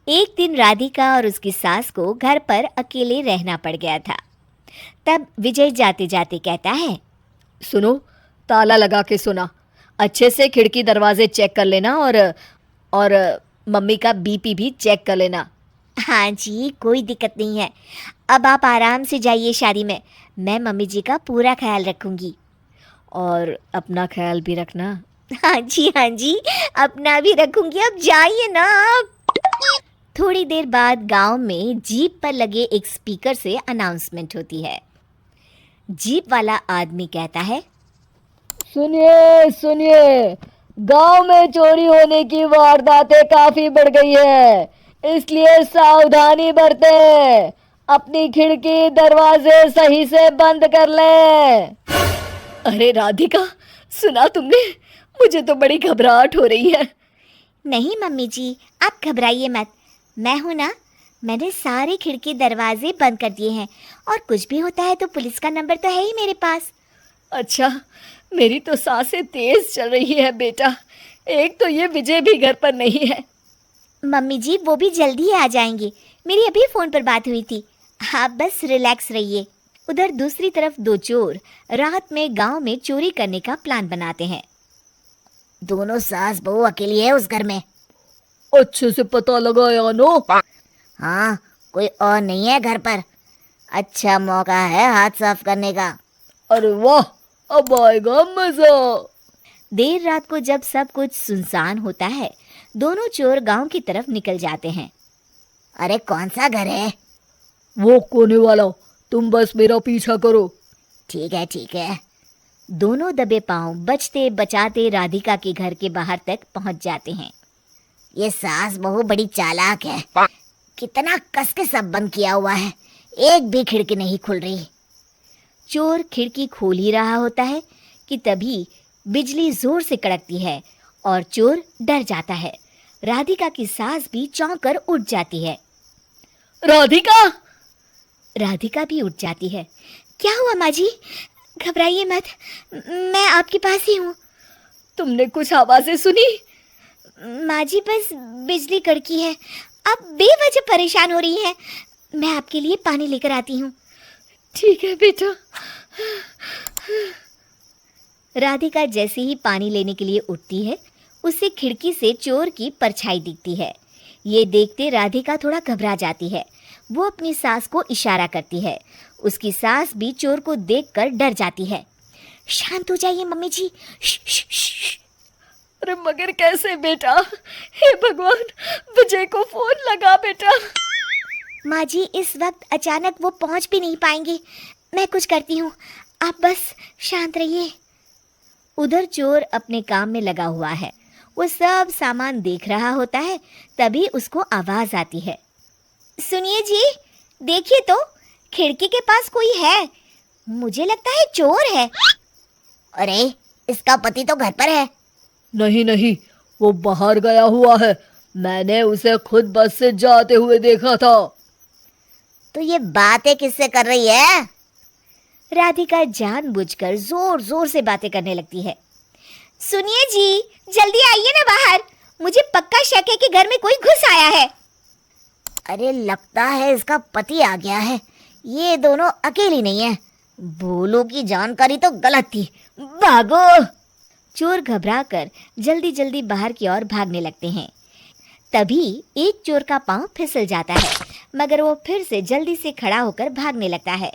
एक दिन राधिका और उसकी सास को घर पर अकेले रहना पड़ गया था। तब विजय जाते जाते कहता है, सुनो, ताला लगा के सुना, अच्छे से खिड़की दरवाजे चेक कर लेना और मम्मी का बीपी भी चेक कर लेना। हाँ जी, कोई दिक्कत नहीं है। अब आप आराम से जाइए शादी में, मैं मम्मी जी का पूरा ख्याल रखूंगी। और अपना ख्याल भी रखना। हाँ जी हाँ जी, अपना भी रखूंगी। अब जाइए ना आप। थोड़ी देर बाद गांव में जीप पर लगे एक स्पीकर से अनाउंसमेंट होती है। जीप वाला आदमी कहता है, सुनिए सुनिए, गांव में चोरी होने की वारदातें काफी बढ़ गई है, इसलिए सावधानी बरतें। अपनी खिड़की दरवाजे सही से बंद कर लें। अरे राधिका, सुना तुमने? मुझे तो बड़ी घबराहट हो रही है। नहीं मम्मी जी, आप घबराइए मत, मैं हूं ना। मैंने सारे खिड़की दरवाजे बंद कर दिए हैं, और कुछ भी होता है तो पुलिस का नंबर तो है ही मेरे पास। अच्छा, मेरी तो सांसें तेज चल रही है बेटा। एक तो ये विजय भी घर पर नहीं है। मम्मी जी, वो भी जल्दी आ जाएंगे, मेरी अभी फ़ोन पर बात हुई थी। आप बस रिलैक्स रहिए। उधर दूसरी तरफ दो चोर रात में गांव में चोरी करने का प्लान बनाते हैं। दोनों सास बहू अकेली है उस घर में। अच्छे से पता लगाया नो? हाँ, कोई और नहीं है घर पर। अच्छा मौका है हाथ साफ करने का। अरे वाह, अब आएगा मजा। देर रात को जब सब कुछ सुनसान होता है, दोनों चोर गांव की तरफ निकल जाते हैं। अरे कौन सा घर है? वो कोने वाला, तुम बस मेरा पीछा करो। ठीक है ठीक है। दोनों दबे पांव बचते बचाते राधिका के घर के बाहर तक पहुंच जाते हैं। ये सास बहू बड़ी चालाक है, कितना कस के सब बंद किया हुआ है, एक भी खिड़की नहीं खुल रही। चोर खिड़की खोल ही रहा होता है कि तभी बिजली जोर से कड़कती है और चोर डर जाता है। राधिका की सास भी चौंक कर उठ जाती है। राधिका! राधिका भी उठ जाती है। क्या हुआ माँ जी? घबराइए मत, मैं आपके पास ही हूँ। तुमने कुछ आवाजें सुनी? माँ जी, बस बिजली कड़की है, आप बेवजह परेशान हो रही हैं। मैं आपके लिए पानी लेकर आती हूँ। ठीक है बेटा। राधिका जैसे ही पानी लेने के लिए उठती है, उसे खिड़की से चोर की परछाई दिखती है। ये देखते राधिका थोड़ा घबरा जाती है। वो अपनी सास को इशारा करती है। उसकी सास भी चोर को देखकर डर जाती है। शांत हो जाइए मम्मी जी। श्श। अरे मगर कैसे बेटा? हे भगवान, विजय को फोन लगा बेटा। माँ जी, इस वक्त अचानक वो पहुंच भी नहीं पाएंगे। मैं कुछ करती हूँ, आप बस शांत रहिए। उधर चोर अपने काम में लगा हुआ है। वो सब सामान देख रहा होता है। तभी उसको आवाज आती है। सुनिए जी, देखिए तो, खिड़की के पास कोई है। मुझे लगता है चोर है। अरे, इसका पति तो घर पर है। नहीं नहीं, वो बाहर गया हुआ है, मैंने उसे खुद बस से जाते हुए देखा था। तो ये बातें किससे कर रही है? राधिका जानबूझकर जोर जोर से बातें करने लगती है। सुनिए जी, जल्दी आइए ना बाहर, मुझे पक्का शक है कि घर में कोई घुस आया है। अरे लगता है इसका पति आ गया है, ये दोनों अकेली नहीं है। भोलू की जानकारी तो गलत थी, भागो। चोर घबराकर जल्दी जल्दी बाहर की ओर भागने लगते हैं। तभी एक चोर का पांव फिसल जाता है, मगर वो फिर से जल्दी से खड़ा होकर भागने लगता है।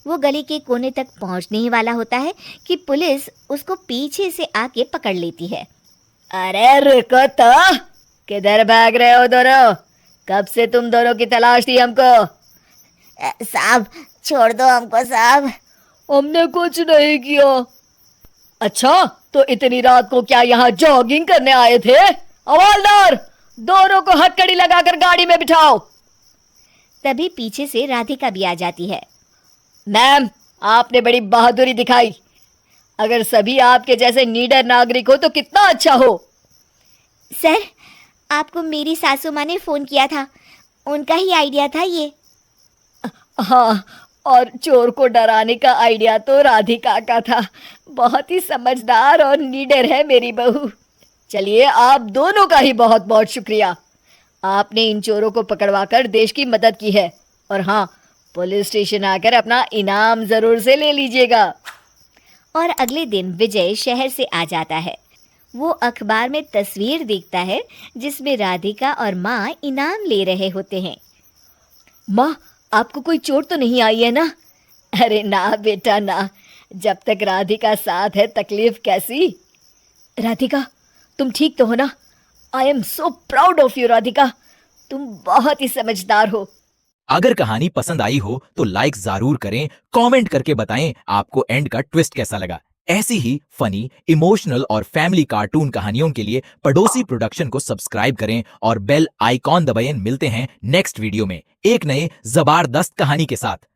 वो गली के कोने तक पहुंचने ही वाला होता है कि पुलिस उसको पीछे से आके पकड़ लेती है। अरे रुको तो, किधर भाग रहे हो दोनों? कब से तुम दोनों की तलाश थी हमको? साहब, छोड़ दो हमको साहब। हमने कुछ नहीं किया। अच्छा, तो इतनी रात को क्या यहाँ जॉगिंग करने आए थे? हवलदार, दोनों को हथकड़ी लगाकर गाड़ी में बिठाओ। तभी पीछे से राधिका भी आ जाती है। मैम, आपने बड़ी बहादुरी दिखाई। अगर सभी आपके जैसे नीडर नागरिक हो तो कितना अच्छा हो। सर, आपको मेरी सासू माँ ने फोन किया था, उनका ही आइडिया था ये। हाँ, और चोर को डराने का आइडिया तो राधिका का था। बहुत ही समझदार और नीडर है मेरी बहू। चलिए, आप दोनों का ही बहुत बहुत शुक्रिया। आपने इन चोरों को पकड़वाकर देश की मदद की है। और हाँ, पुलिस स्टेशन आकर अपना इनाम जरूर से ले लीजिएगा। और अगले दिन विजय शहर से आ जाता है। वो अखबार में तस्वीर देखता है जिसमें राधिका और माँ इनाम ले रहे होते हैं। माँ, आपको कोई चोट तो नहीं आई है ना? अरे ना बेटा ना, जब तक राधिका साथ है तकलीफ कैसी। राधिका, तुम ठीक तो हो ना? I am so proud of you Radhika, तुम बहुत ही समझदार हो। अगर कहानी पसंद आई हो तो लाइक जरूर करें, कमेंट करके बताएं आपको एंड का ट्विस्ट कैसा लगा। ऐसी ही फनी, इमोशनल और फैमिली कार्टून कहानियों के लिए पड़ोसी प्रोडक्शन को सब्सक्राइब करें और बेल आइकॉन दबाएं। मिलते हैं नेक्स्ट वीडियो में एक नए जबरदस्त कहानी के साथ।